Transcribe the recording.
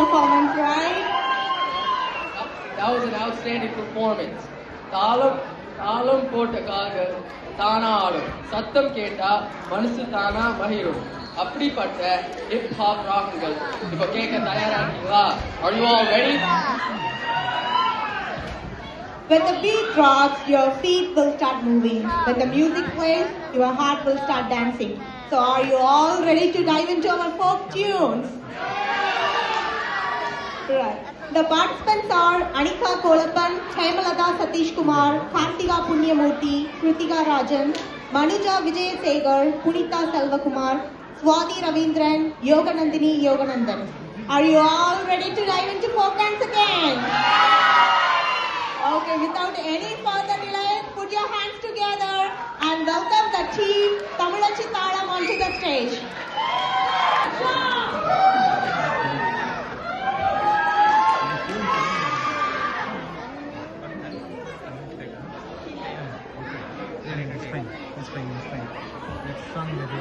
performance, right? That was an outstanding performance. தாளம் போட்டக்காக தானா ஆடும், சத்தம் கேட்டா மனசு தானா மகிழும். அப்படிப்பட்ட ஹிப் ஹாப் ராகங்கள் இப்ப கேட்க தயாரா இருக்கீங்களா? Are you all ready? When the beat drops, your feet will start moving. When the music plays, your heart will start dancing. So are you all ready to dive into our folk tunes? Right. The participants are Anika Kolappan, Haimalata Satish Kumar, Kartika Punyamurthy, Kritika Rajan, Manuja Vijay Segar, Punita Selvakumar, Swati Ravindran, Yoganandini Yoganandan. Are you all ready to dive into folk dance again? Okay, without any further delay, put your hands together and welcome the team Tamilachi Thalam onto the stage. It's fine. Next song maybe.